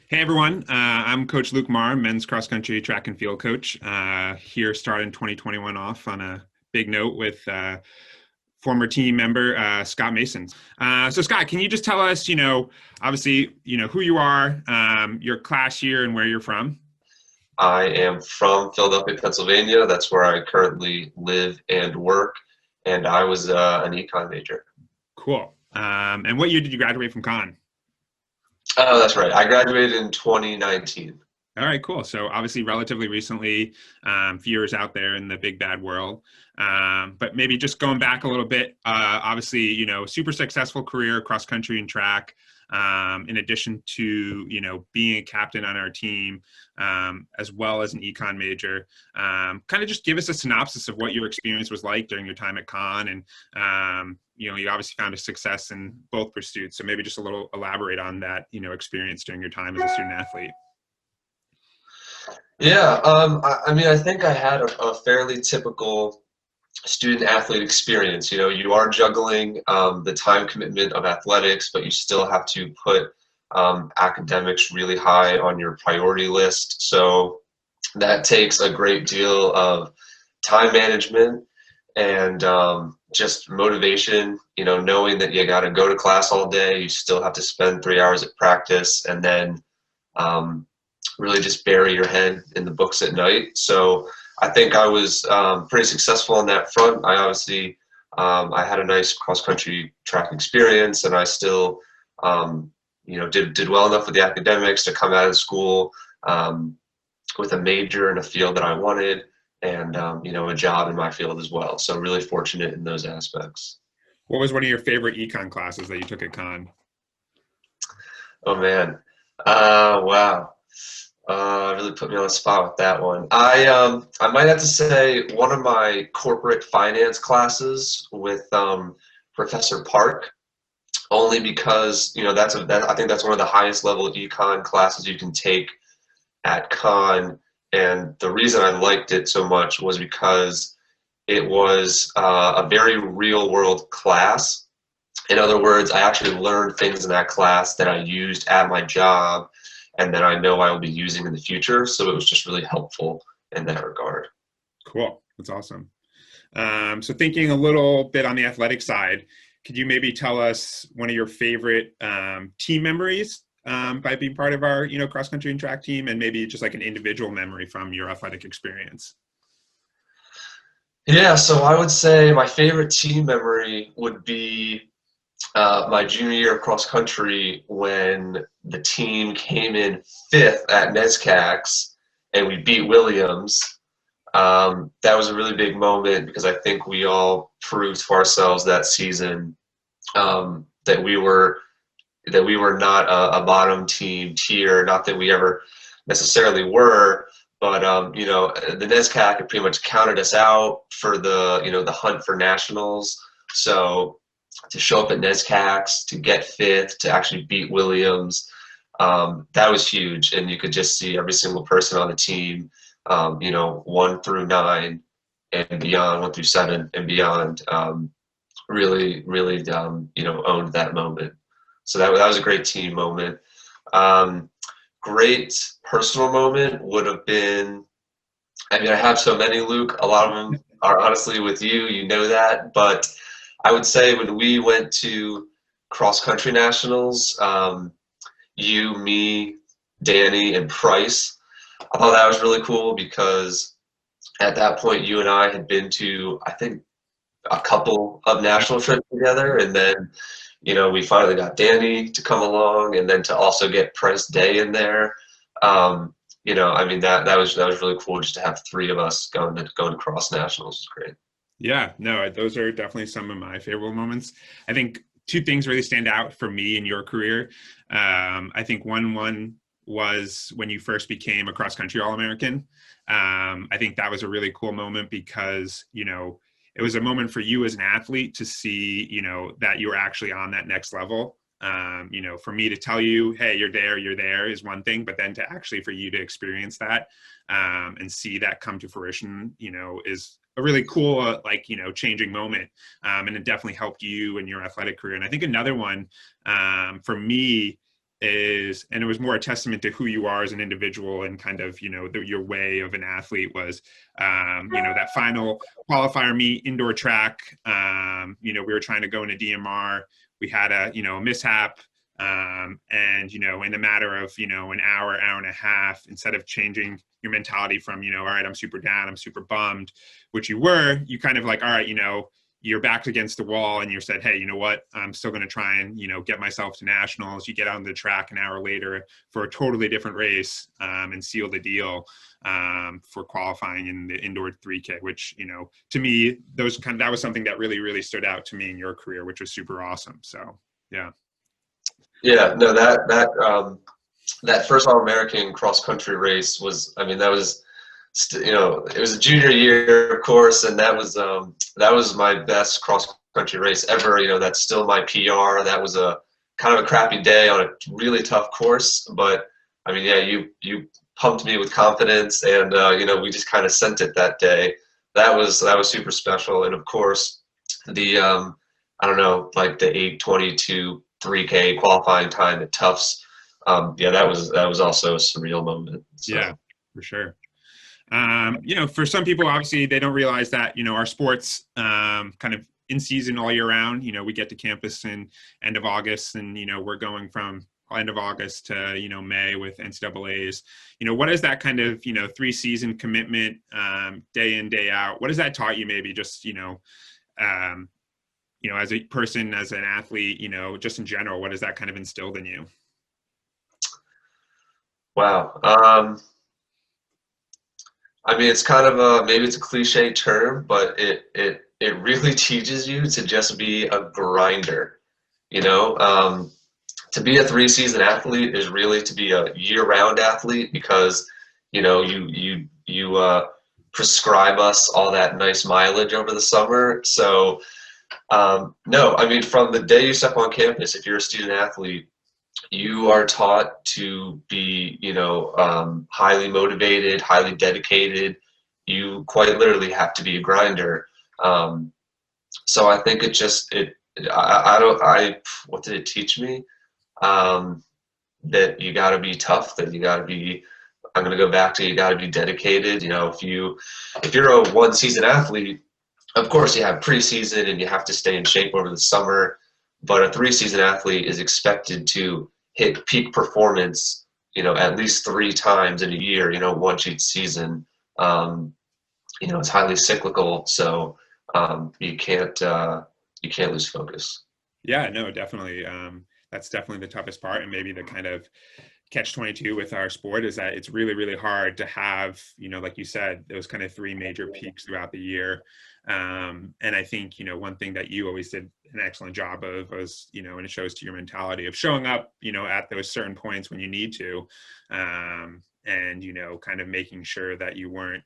Hey everyone, I'm Coach Luke Marr, men's cross country track and field coach. Here starting 2021 off on a big note with former team member Scott Mason. So Scott, can you just tell us, obviously, who you are, your class year, and where you're from? I am from Philadelphia, Pennsylvania. That's where I currently live and work. And I was an econ major. Cool. And what year did you graduate from Con? Oh, that's right. I graduated in 2019. All right, cool. So obviously, relatively recently, few years out there in the big bad world. But maybe just going back a little bit, obviously, super successful career cross country and track. In addition to being a captain on our team, as well as an econ major. Kind of just give us a synopsis of what your experience was like during your time at Con, and you obviously found a success in both pursuits. So maybe just a little elaborate on that experience during your time as a student athlete. Yeah, I mean, I think I had a fairly typical student athlete experience. You are juggling the time commitment of athletics, but you still have to put academics really high on your priority list. So that takes a great deal of time management and just motivation, knowing that you got to go to class all day, you still have to spend 3 hours at practice, and then um, really just bury your head in the books at night. So I think I was pretty successful on that front. I obviously I had a nice cross country track experience, and I still did well enough with the academics to come out of school with a major in a field that I wanted, and a job in my field as well. So really fortunate in those aspects. What was one of your favorite econ classes that you took at Con? Oh man, wow. Really put me on the spot with that one. I might have to say one of my corporate finance classes with Professor Park, only because I think that's one of the highest level econ classes you can take at Con, and the reason I liked it so much was because it was a very real world class. In other words, I actually learned things in that class that I used at my job and that I know I will be using in the future. So it was just really helpful in that regard. Cool. That's awesome. So thinking a little bit on the athletic side, could you maybe tell us one of your favorite team memories by being part of our, cross country and track team, and maybe just like an individual memory from your athletic experience? Yeah, so I would say my favorite team memory would be my junior year of cross country when the team came in fifth at NESCACs and we beat Williams. That was a really big moment because I think we all proved to ourselves that season that we were not a bottom team tier. Not that we ever necessarily were, but the NESCAC had pretty much counted us out for the hunt for nationals. So to show up at NESCACs, to get fifth, to actually beat Williams, that was huge. And you could just see every single person on the team, 1 through 9 and beyond, 1 through 7 and beyond, really, really, owned that moment. So that was a great team moment. Great personal moment would have been, I mean, I have so many, Luke. A lot of them are honestly with you, that. But I would say when we went to cross country nationals, you, me, Danny, and Price, I thought that was really cool because at that point you and I had been to, I think, a couple of national trips together, and then we finally got Danny to come along, and then to also get Price Day in there. I mean that was really cool just to have three of us going to cross nationals. Is great. Yeah, no, those are definitely some of my favorite moments. I think two things really stand out for me in your career. I think one was when you first became a cross country All-American. I think that was a really cool moment because, it was a moment for you as an athlete to see, that you were actually on that next level. For me to tell you, hey, you're there is one thing, but then to actually for you to experience that and see that come to fruition, is a really cool, changing moment. And it definitely helped you in your athletic career. And I think another one for me and it was more a testament to who you are as an individual and kind of, your way of an athlete was, that final qualifier meet, indoor track, we were trying to go into DMR. We had a mishap. And, in a matter of, an hour and a half, instead of changing your mentality from, all right, I'm super down, I'm super bummed, which you were, you kind of like, all right, you're backed against the wall and you said, hey, you know what, I'm still going to try and, get myself to nationals. You get out on the track an hour later for a totally different race, and seal the deal, for qualifying in the indoor 3K, which, to me, that was something that really, really stood out to me in your career, which was super awesome. So, yeah. Yeah, no, that first All-American cross country race was, that was, it was a junior year, of course, and that was my best cross country race ever. That's still my PR. That was a kind of a crappy day on a really tough course, but yeah, you pumped me with confidence, and we just kind of sent it that day. That was super special, and of course, the I don't know, like the 8:22 3K qualifying time at Tufts. That was also a surreal moment. So. Yeah, for sure. For some people, obviously, they don't realize that, our sports kind of in season all year round. We get to campus in end of August, and, we're going from end of August to, May with NCAAs. What is that kind of, 3-season commitment, day in, day out? What has that taught you, maybe just, as a person, as an athlete, just in general, what has that kind of instilled in you? Wow. It's kind of maybe it's a cliche term, but it really teaches you to just be a grinder. To be a 3-season athlete is really to be a year-round athlete, because you prescribe us all that nice mileage over the summer. So no, from the day you step on campus, if you're a student athlete, you are taught to be, highly motivated, highly dedicated. You quite literally have to be a grinder. So I think what did it teach me? That you got to be tough, that you got to be, I'm going to go back to, you got to be dedicated. If you're a 1-season athlete, of course you have preseason and you have to stay in shape over the summer, but a 3-season athlete is expected to hit peak performance, at least 3 times in a year, once each season. It's highly cyclical, so you can't lose focus. Yeah, no, definitely. That's definitely the toughest part, and maybe the kind of catch-22 with our sport is that it's really, really hard to have, like you said, those kind of 3 major peaks throughout the year. And I think, one thing that you always did an excellent job of was, and it shows to your mentality of showing up, at those certain points when you need to, and, kind of making sure that you weren't,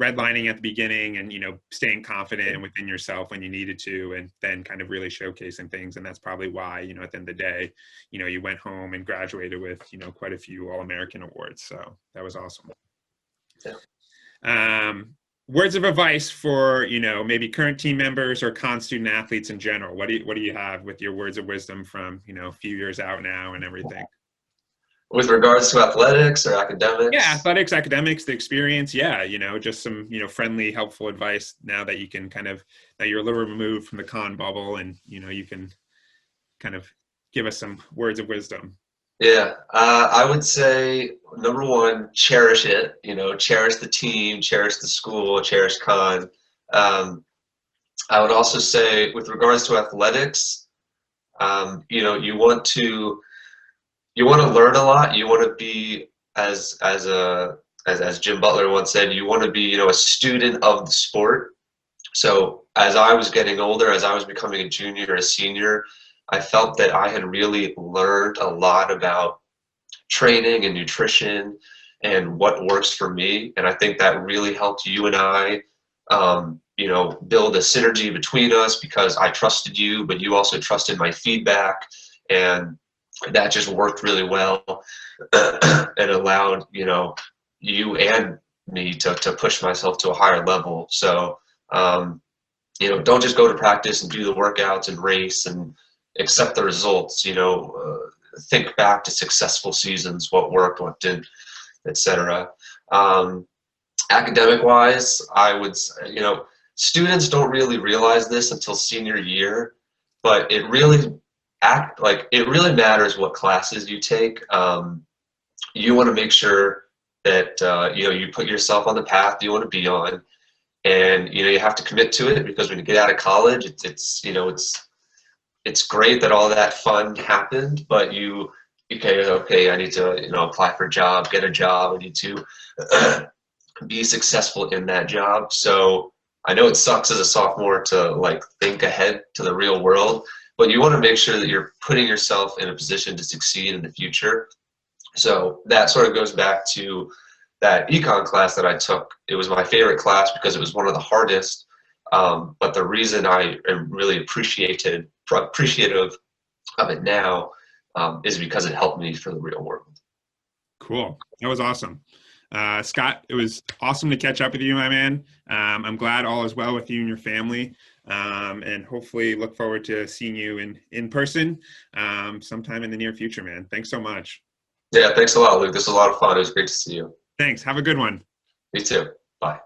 redlining at the beginning and, staying confident and within yourself when you needed to, and then kind of really showcasing things. And that's probably why, at the end of the day, you went home and graduated with, quite a few All-American awards. So that was awesome. Yeah. Words of advice for, maybe current team members or student athletes in general. What do you have with your words of wisdom from, a few years out now and everything? With regards to athletics or academics? Yeah, athletics, academics, the experience. Yeah, just some, friendly, helpful advice now that you can that you're a little removed from the con bubble, and, you can kind of give us some words of wisdom. Yeah, I would say, number one, cherish it. Cherish the team, cherish the school, cherish con. I would also say, with regards to athletics, you want to learn a lot. You want to be, as Jim Butler once said, you want to be, a student of the sport. So as I was getting older, as I was becoming a junior, a senior, I felt that I had really learned a lot about training and nutrition and what works for me. And I think that really helped you and I, build a synergy between us, because I trusted you, but you also trusted my feedback. And that just worked really well and allowed, you and me to push myself to a higher level. So, don't just go to practice and do the workouts and race and accept the results. think back to successful seasons, what worked, what didn't, etc. Academic wise, I would, students don't really realize this until senior year, but it really it really matters what classes you take. You want to make sure that you put yourself on the path you want to be on, and you have to commit to it, because when you get out of college, it's great that all that fun happened, but okay, I need to apply for a job, get a job, I need to be successful in that job. So I know it sucks as a sophomore to think ahead to the real world, but you want to make sure that you're putting yourself in a position to succeed in the future. So that sort of goes back to that econ class that I took. It was my favorite class because it was one of the hardest, but the reason I am really appreciative of it now is because it helped me for the real world. Cool. That was awesome. Scott, it was awesome to catch up with you, my man. I'm glad all is well with you and your family, and hopefully look forward to seeing you in person sometime in the near future, man. Thanks so much. Yeah, thanks a lot, Luke. This was a lot of fun. It was great to see you. Thanks. Have a good one. You too. Bye.